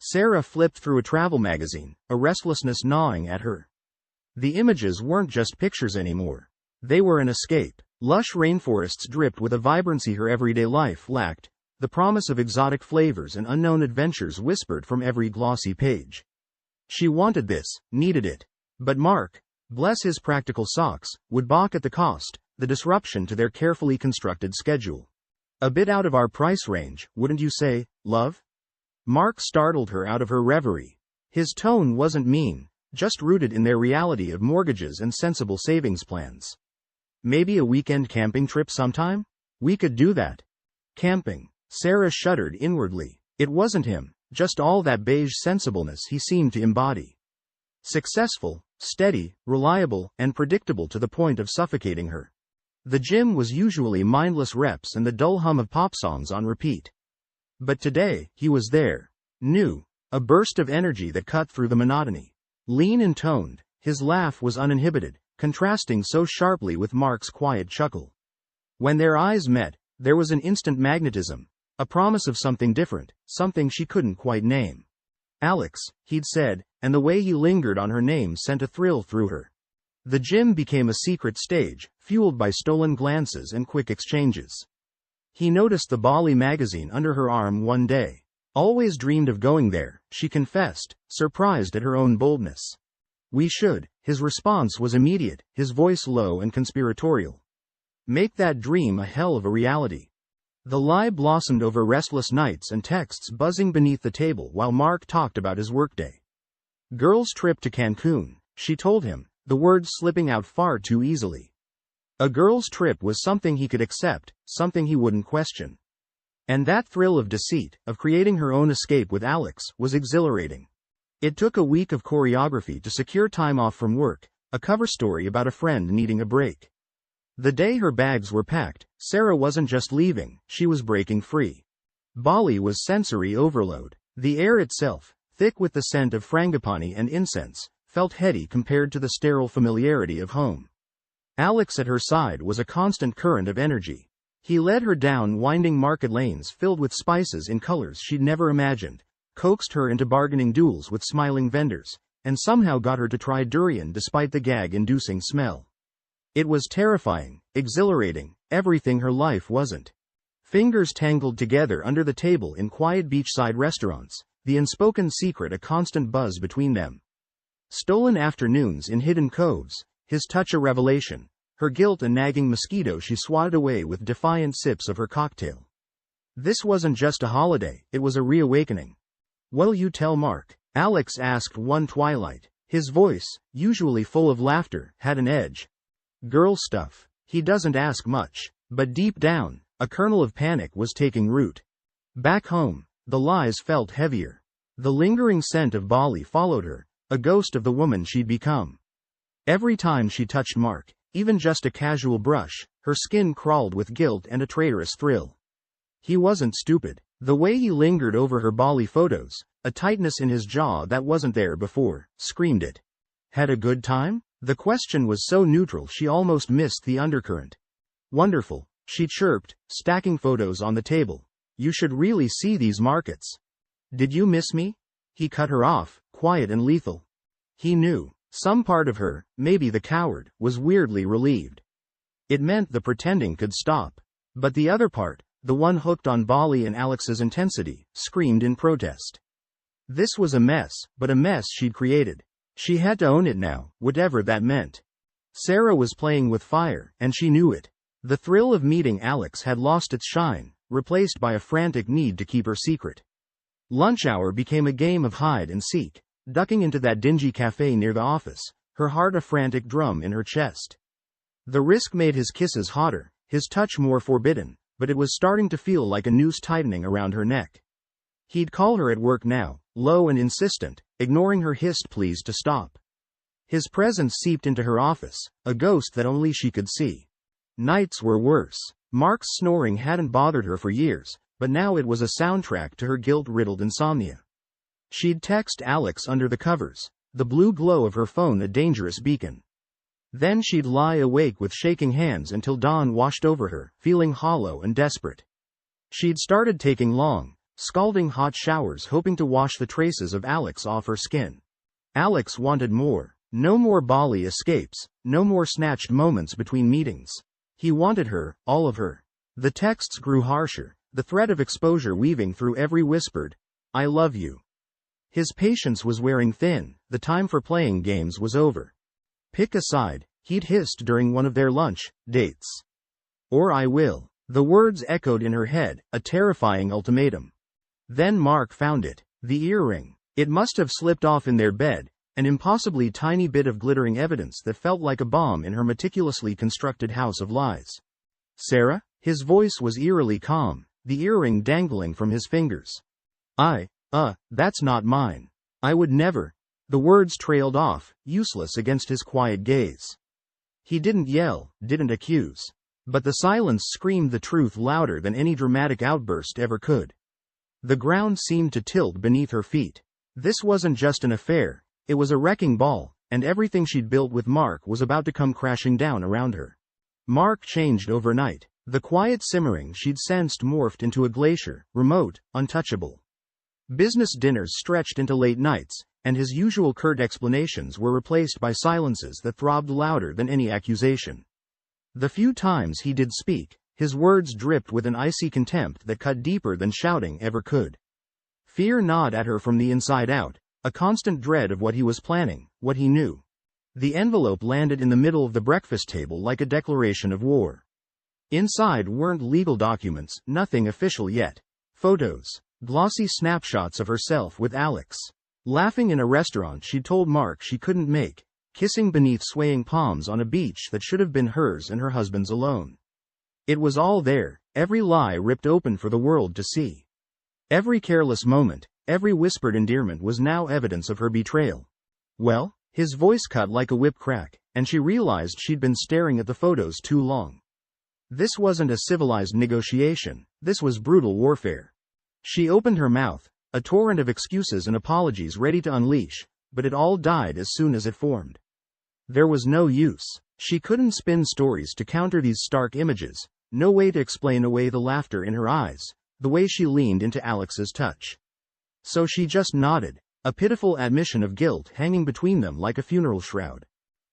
Sarah flipped through a travel magazine, a restlessness gnawing at her. The images weren't just pictures anymore. They were an escape. Lush rainforests dripped with a vibrancy her everyday life lacked, the promise of exotic flavors and unknown adventures whispered from every glossy page. She wanted this, needed it. But Mark, bless his practical socks, would balk at the cost, the disruption to their carefully constructed schedule. A bit out of our price range, wouldn't you say, love? Mark startled her out of her reverie. His tone wasn't mean, just rooted in their reality of mortgages and sensible savings plans. Maybe a weekend camping trip sometime? We could do that. Camping. Sarah shuddered inwardly. It wasn't him, just all that beige sensibleness he seemed to embody. Successful, steady, reliable, and predictable to the point of suffocating her. The gym was usually mindless reps and the dull hum of pop songs on repeat. But today, he was there. New. A burst of energy that cut through the monotony. Lean and toned, his laugh was uninhibited, contrasting so sharply with Mark's quiet chuckle. When their eyes met, there was an instant magnetism, a promise of something different, something she couldn't quite name. Alex, he'd said, and the way he lingered on her name sent a thrill through her. The gym became a secret stage, fueled by stolen glances and quick exchanges. He noticed the Bali magazine under her arm one day. Always dreamed of going there, she confessed, surprised at her own boldness. We should. His response was immediate, his voice low and conspiratorial. Make that dream a hell of a reality. The lie blossomed over restless nights and texts buzzing beneath the table while Mark talked about his workday. Girls' trip to Cancun, she told him, the words slipping out far too easily. A girl's trip was something he could accept, something he wouldn't question. And that thrill of deceit, of creating her own escape with Alex, was exhilarating. It took a week of choreography to secure time off from work, a cover story about a friend needing a break. The day her bags were packed, Sarah wasn't just leaving, she was breaking free. Bali was sensory overload. The air itself, thick with the scent of frangipani and incense, felt heady compared to the sterile familiarity of home. Alex at her side was a constant current of energy. He led her down winding market lanes filled with spices in colors she'd never imagined, coaxed her into bargaining duels with smiling vendors, and somehow got her to try durian despite the gag-inducing smell. It was terrifying, exhilarating, everything her life wasn't. Fingers tangled together under the table in quiet beachside restaurants, the unspoken secret a constant buzz between them. Stolen afternoons in hidden coves, his touch a revelation, her guilt a nagging mosquito she swatted away with defiant sips of her cocktail. This wasn't just a holiday, it was a reawakening. What'll you tell Mark? Alex asked one twilight. His voice, usually full of laughter, had an edge. Girl stuff. He doesn't ask much, but deep down, a kernel of panic was taking root. Back home, the lies felt heavier. The lingering scent of Bali followed her, a ghost of the woman she'd become. Every time she touched Mark, even just a casual brush, her skin crawled with guilt and a traitorous thrill. He wasn't stupid. The way he lingered over her Bali photos, a tightness in his jaw that wasn't there before, screamed it. Had a good time? The question was so neutral she almost missed the undercurrent. Wonderful, she chirped, stacking photos on the table. You should really see these markets. Did you miss me? He cut her off, quiet and lethal. He knew. Some part of her, maybe the coward, was weirdly relieved. It meant the pretending could stop. But the other part, the one hooked on Bali and Alex's intensity, screamed in protest. This was a mess, but a mess she'd created. She had to own it now, whatever that meant. Sarah was playing with fire, and she knew it. The thrill of meeting Alex had lost its shine, replaced by a frantic need to keep her secret. Lunch hour became a game of hide and seek, ducking into that dingy cafe near the office, her heart a frantic drum in her chest. The risk made his kisses hotter, his touch more forbidden, but it was starting to feel like a noose tightening around her neck. He'd call her at work now, low and insistent, ignoring her hissed pleas to stop. His presence seeped into her office, a ghost that only she could see. Nights were worse. Mark's snoring hadn't bothered her for years, but now it was a soundtrack to her guilt-riddled insomnia. She'd text Alex under the covers, the blue glow of her phone a dangerous beacon. Then she'd lie awake with shaking hands until dawn washed over her, feeling hollow and desperate. She'd started taking long, scalding hot showers hoping to wash the traces of Alex off her skin. Alex wanted more. No more Bali escapes, no more snatched moments between meetings. He wanted her, all of her. The texts grew harsher, the threat of exposure weaving through every whispered, "I love you." His patience was wearing thin, the time for playing games was over. "Pick a side," he'd hissed during one of their lunch dates. "Or I will." The words echoed in her head, a terrifying ultimatum. Then Mark found it. The earring. It must have slipped off in their bed, an impossibly tiny bit of glittering evidence that felt like a bomb in her meticulously constructed house of lies. "Sarah?" His voice was eerily calm, the earring dangling from his fingers. That's not mine. I would never." The words trailed off, useless against his quiet gaze. He didn't yell, didn't accuse. But the silence screamed the truth louder than any dramatic outburst ever could. The ground seemed to tilt beneath her feet. This wasn't just an affair. It was a wrecking ball, and everything she'd built with Mark was about to come crashing down around her. Mark changed overnight. The quiet simmering she'd sensed morphed into a glacier, remote, untouchable. Business dinners stretched into late nights, and his usual curt explanations were replaced by silences that throbbed louder than any accusation. The few times he did speak, his words dripped with an icy contempt that cut deeper than shouting ever could. Fear gnawed at her from the inside out, a constant dread of what he was planning, what he knew. The envelope landed in the middle of the breakfast table like a declaration of war. Inside weren't legal documents, nothing official yet. Photos. Glossy snapshots of herself with Alex. Laughing in a restaurant she'd told Mark she couldn't make. Kissing beneath swaying palms on a beach that should have been hers and her husband's alone. It was all there, every lie ripped open for the world to see. Every careless moment, every whispered endearment was now evidence of her betrayal. Well? His voice cut like a whip crack, and she realized she'd been staring at the photos too long. This wasn't a civilized negotiation, this was brutal warfare. She opened her mouth, a torrent of excuses and apologies ready to unleash, but it all died as soon as it formed. There was no use. She couldn't spin stories to counter these stark images, no way to explain away the laughter in her eyes, the way she leaned into Alex's touch. So she just nodded, a pitiful admission of guilt hanging between them like a funeral shroud.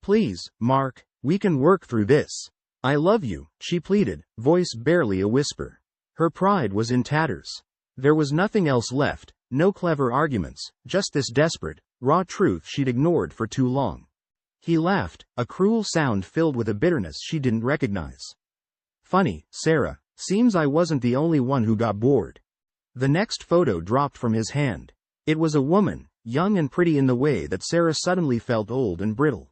"Please, Mark, we can work through this. I love you," she pleaded, voice barely a whisper. Her pride was in tatters. There was nothing else left, no clever arguments, just this desperate, raw truth she'd ignored for too long. He laughed, a cruel sound filled with a bitterness she didn't recognize. "Funny, Sarah. Seems I wasn't the only one who got bored." The next photo dropped from his hand. It was a woman, young and pretty in the way that Sarah suddenly felt old and brittle.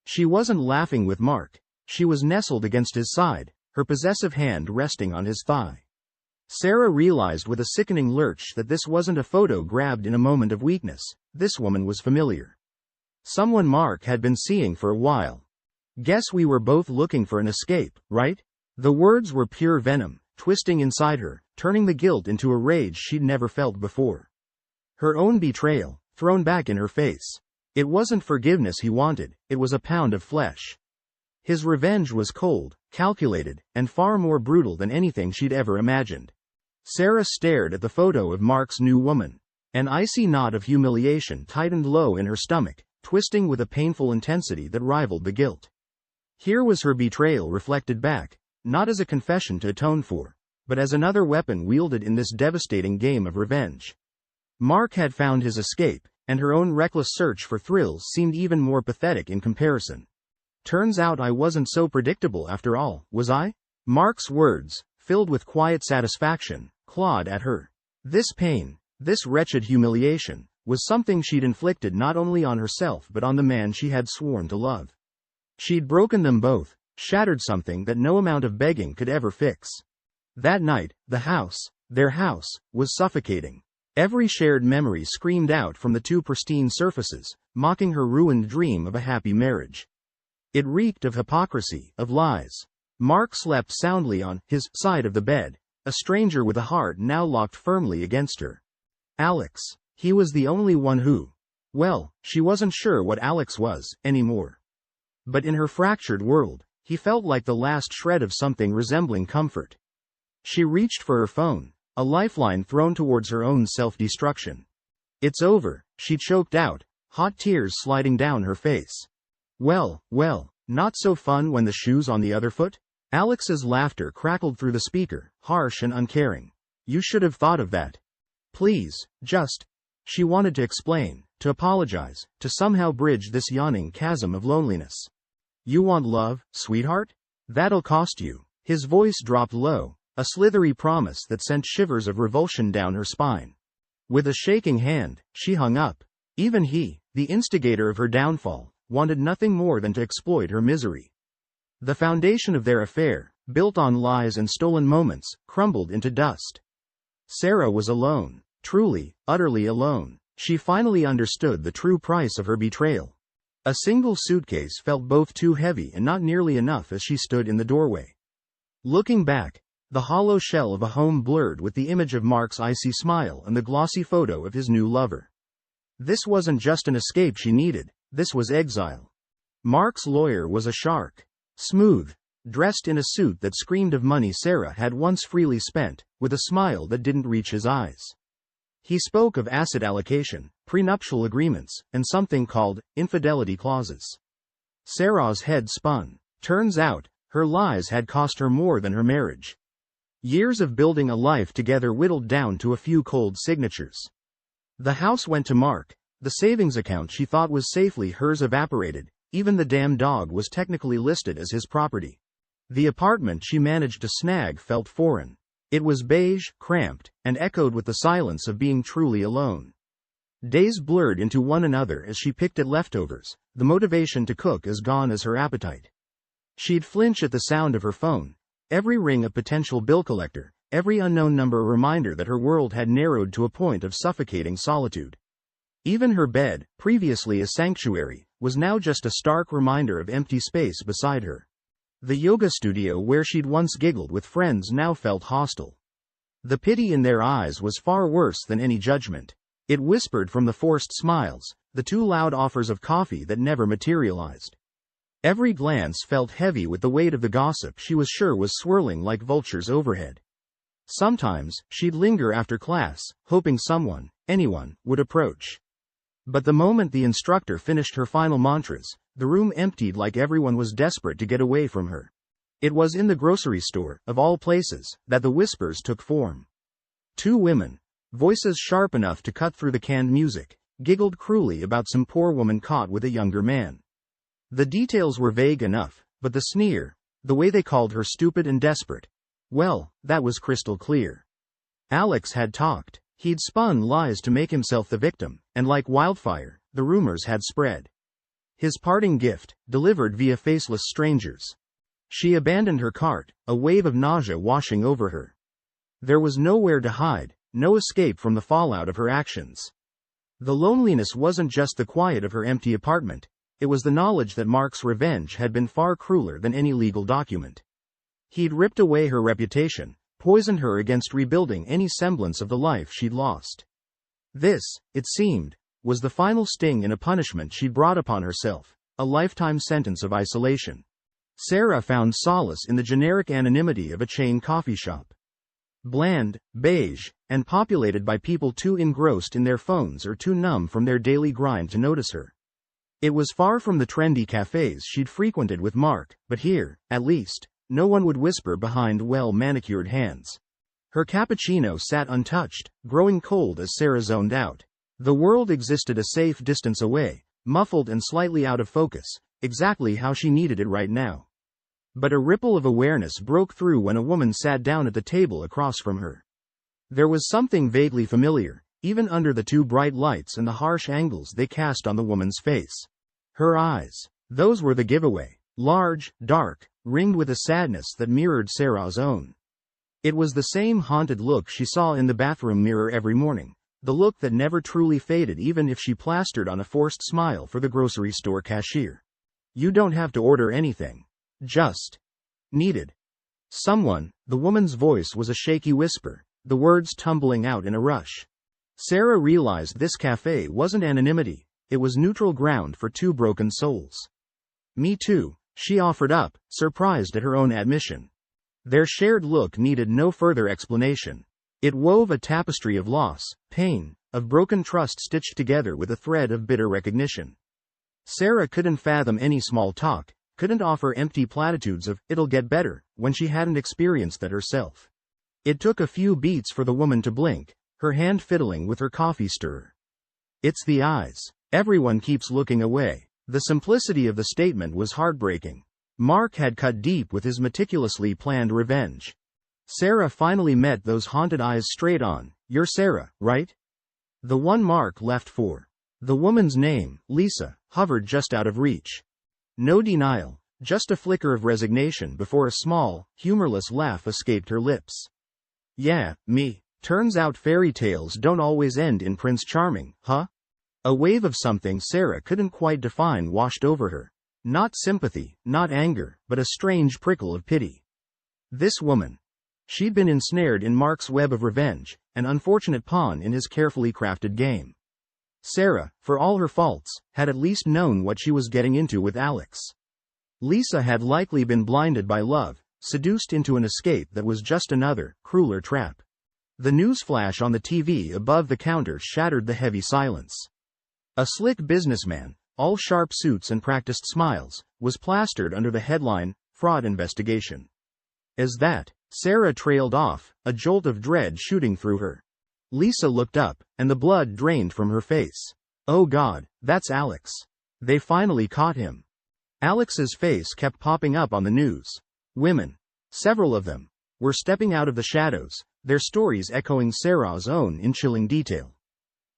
She wasn't laughing with Mark. She was nestled against his side, her possessive hand resting on his thigh. Sarah realized with a sickening lurch that this wasn't a photo grabbed in a moment of weakness. This woman was familiar. Someone Mark had been seeing for a while. "Guess we were both looking for an escape, right?" The words were pure venom, twisting inside her, turning the guilt into a rage she'd never felt before. Her own betrayal, thrown back in her face. It wasn't forgiveness he wanted, it was a pound of flesh. His revenge was cold, calculated, and far more brutal than anything she'd ever imagined. Sarah stared at the photo of Mark's new woman. An icy knot of humiliation tightened low in her stomach, twisting with a painful intensity that rivaled the guilt. Here was her betrayal reflected back, not as a confession to atone for, but as another weapon wielded in this devastating game of revenge. Mark had found his escape, and her own reckless search for thrills seemed even more pathetic in comparison. "Turns out I wasn't so predictable after all, was I?" Mark's words, filled with quiet satisfaction, clawed at her. This pain, this wretched humiliation, was something she'd inflicted not only on herself but on the man she had sworn to love. She'd broken them both, shattered something that no amount of begging could ever fix. That night, the house, their house, was suffocating. Every shared memory screamed out from the two pristine surfaces, mocking her ruined dream of a happy marriage. It reeked of hypocrisy, of lies. Mark slept soundly on his side of the bed, a stranger with a heart now locked firmly against her. Alex. He was the only one who. Well, she wasn't sure what Alex was, anymore. But in her fractured world, he felt like the last shred of something resembling comfort. She reached for her phone, A lifeline thrown towards her own self-destruction. "It's over," she choked out, hot tears sliding down her face. Well, not so fun when the shoe's on the other foot?" Alex's laughter crackled through the speaker, harsh and uncaring. "You should have thought of that. Please, just..." She wanted to explain, to apologize, to somehow bridge this yawning chasm of loneliness. "You want love, sweetheart? That'll cost you." His voice dropped low, a slithery promise that sent shivers of revulsion down her spine. With a shaking hand, she hung up. Even he, the instigator of her downfall, wanted nothing more than to exploit her misery. The foundation of their affair, built on lies and stolen moments, crumbled into dust. Sarah was alone, truly, utterly alone. She finally understood the true price of her betrayal. A single suitcase felt both too heavy and not nearly enough as she stood in the doorway. Looking back, the hollow shell of a home blurred with the image of Mark's icy smile and the glossy photo of his new lover. This wasn't just an escape she needed, this was exile. Mark's lawyer was a shark. Smooth, dressed in a suit that screamed of money Sarah had once freely spent, with a smile that didn't reach his eyes. He spoke of asset allocation, prenuptial agreements, and something called infidelity clauses. Sarah's head spun. Turns out, her lies had cost her more than her marriage. Years of building a life together whittled down to a few cold signatures. The house went to Mark. The savings account she thought was safely hers evaporated. Even the damn dog was technically listed as his property. The apartment she managed to snag felt foreign. It was beige, cramped, and echoed with the silence of being truly alone. Days blurred into one another as she picked at leftovers, the motivation to cook as gone as her appetite. She'd flinch at the sound of her phone, every ring a potential bill collector, every unknown number a reminder that her world had narrowed to a point of suffocating solitude. Even her bed, previously a sanctuary, was now just a stark reminder of empty space beside her. The yoga studio where she'd once giggled with friends now felt hostile. The pity in their eyes was far worse than any judgment. It whispered from the forced smiles, the too loud offers of coffee that never materialized. Every glance felt heavy with the weight of the gossip she was sure was swirling like vultures overhead. Sometimes, she'd linger after class, hoping someone, anyone, would approach. But the moment the instructor finished her final mantras, the room emptied like everyone was desperate to get away from her. It was in the grocery store, of all places, that the whispers took form. Two women, voices sharp enough to cut through the canned music, giggled cruelly about some poor woman caught with a younger man. The details were vague enough, but the sneer, the way they called her stupid and desperate, well, that was crystal clear. Alex had talked. He'd spun lies to make himself the victim, and like wildfire, the rumors had spread. His parting gift, delivered via faceless strangers. She abandoned her cart, a wave of nausea washing over her. There was nowhere to hide, no escape from the fallout of her actions. The loneliness wasn't just the quiet of her empty apartment, it was the knowledge that Mark's revenge had been far crueler than any legal document. He'd ripped away her reputation, poisoned her against rebuilding any semblance of the life she'd lost. This, it seemed, was the final sting in a punishment she'd brought upon herself, a lifetime sentence of isolation. Sarah found solace in the generic anonymity of a chain coffee shop. Bland, beige, and populated by people too engrossed in their phones or too numb from their daily grind to notice her. It was far from the trendy cafes she'd frequented with Mark, but here, at least, no one would whisper behind well-manicured hands. Her cappuccino sat untouched, growing cold as Sarah zoned out. The world existed a safe distance away, muffled and slightly out of focus, exactly how she needed it right now. But a ripple of awareness broke through when a woman sat down at the table across from her. There was something vaguely familiar, even under the two bright lights and the harsh angles they cast on the woman's face. Her eyes, those were the giveaway. Large, dark, ringed with a sadness that mirrored Sarah's own. It was the same haunted look she saw in the bathroom mirror every morning, the look that never truly faded even if she plastered on a forced smile for the grocery store cashier. You don't have to order anything. Just needed someone. The woman's voice was a shaky whisper, the words tumbling out in a rush. Sarah realized this cafe wasn't anonymity, it was neutral ground for two broken souls. Me too, she offered up, surprised at her own admission. Their shared look needed no further explanation. It wove a tapestry of loss, pain, of broken trust stitched together with a thread of bitter recognition. Sarah couldn't fathom any small talk, couldn't offer empty platitudes of, "it'll get better," when she hadn't experienced that herself. It took a few beats for the woman to blink, her hand fiddling with her coffee stirrer. "It's the eyes. Everyone keeps looking away." The simplicity of the statement was heartbreaking. Mark had cut deep with his meticulously planned revenge. Sarah finally met those haunted eyes straight on. "You're Sarah, right?" The one Mark left for. The woman's name, Lisa, hovered just out of reach. No denial, just a flicker of resignation before a small, humorless laugh escaped her lips. "Yeah, me. Turns out fairy tales don't always end in Prince Charming, huh?" A wave of something Sarah couldn't quite define washed over her. Not sympathy, not anger, but a strange prickle of pity. This woman. She'd been ensnared in Mark's web of revenge, an unfortunate pawn in his carefully crafted game. Sarah, for all her faults, had at least known what she was getting into with Alex. Lisa had likely been blinded by love, seduced into an escape that was just another, crueler trap. The newsflash on the TV above the counter shattered the heavy silence. A slick businessman, all sharp suits and practiced smiles, was plastered under the headline, "Fraud Investigation." As that, Sarah trailed off, a jolt of dread shooting through her. Lisa looked up, and the blood drained from her face. "Oh God, that's Alex. They finally caught him." Alex's face kept popping up on the news. Women, several of them, were stepping out of the shadows, their stories echoing Sarah's own in chilling detail.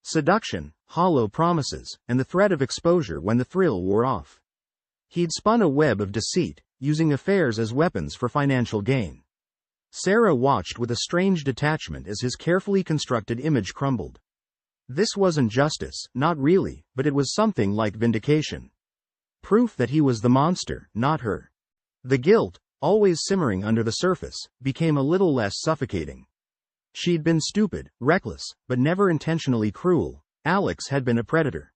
Seduction, hollow promises, and the threat of exposure when the thrill wore off. He'd spun a web of deceit, using affairs as weapons for financial gain. Sarah watched with a strange detachment as his carefully constructed image crumbled. This wasn't justice, not really, but it was something like vindication. Proof that he was the monster, not her. The guilt, always simmering under the surface, became a little less suffocating. She'd been stupid, reckless, but never intentionally cruel. Alex had been a predator.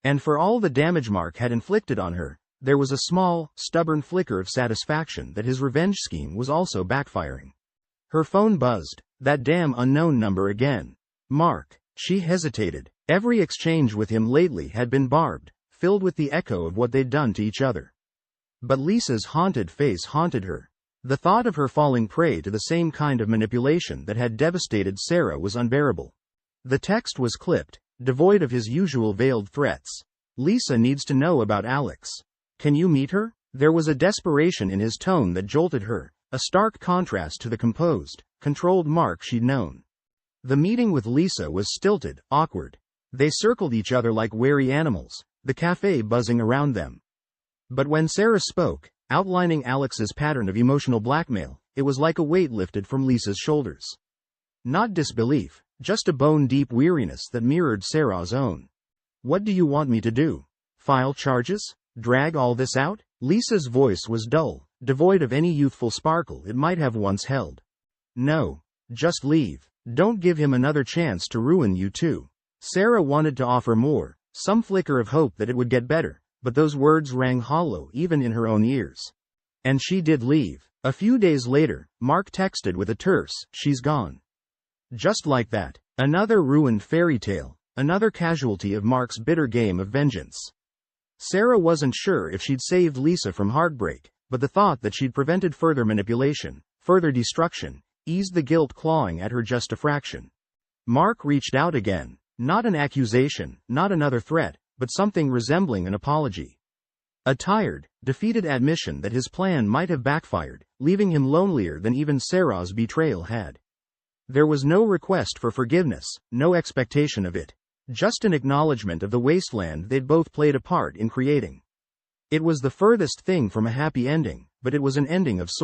And for all the damage Mark had inflicted on her, there was a small, stubborn flicker of satisfaction that his revenge scheme was also backfiring. Her phone buzzed. That damn unknown number again. Mark. She hesitated. Every exchange with him lately had been barbed, filled with the echo of what they'd done to each other. But Lisa's haunted face haunted her. The thought of her falling prey to the same kind of manipulation that had devastated Sarah was unbearable. The text was clipped, devoid of his usual veiled threats. "Lisa needs to know about Alex. Can you meet her?" There was a desperation in his tone that jolted her, a stark contrast to the composed, controlled Mark she'd known. The meeting with Lisa was stilted, awkward. They circled each other like wary animals, the cafe buzzing around them. But when Sarah spoke, outlining Alex's pattern of emotional blackmail, it was like a weight lifted from Lisa's shoulders. Not disbelief, just a bone-deep weariness that mirrored Sarah's own. "What do you want me to do? File charges? Drag all this out?" Lisa's voice was dull, devoid of any youthful sparkle it might have once held. "No. Just leave. Don't give him another chance to ruin you too." Sarah wanted to offer more, some flicker of hope that it would get better, but those words rang hollow even in her own ears. And she did leave. A few days later, Mark texted with a terse, "She's gone." Just like that. Another ruined fairy tale, another casualty of Mark's bitter game of vengeance. Sarah wasn't sure if she'd saved Lisa from heartbreak, but the thought that she'd prevented further manipulation, further destruction, eased the guilt clawing at her just a fraction. Mark reached out again. Not an accusation, not another threat, but something resembling an apology. A tired, defeated admission that his plan might have backfired, leaving him lonelier than even Sarah's betrayal had. There was no request for forgiveness, no expectation of it. Just an acknowledgement of the wasteland they'd both played a part in creating. It was the furthest thing from a happy ending, but it was an ending of sorts.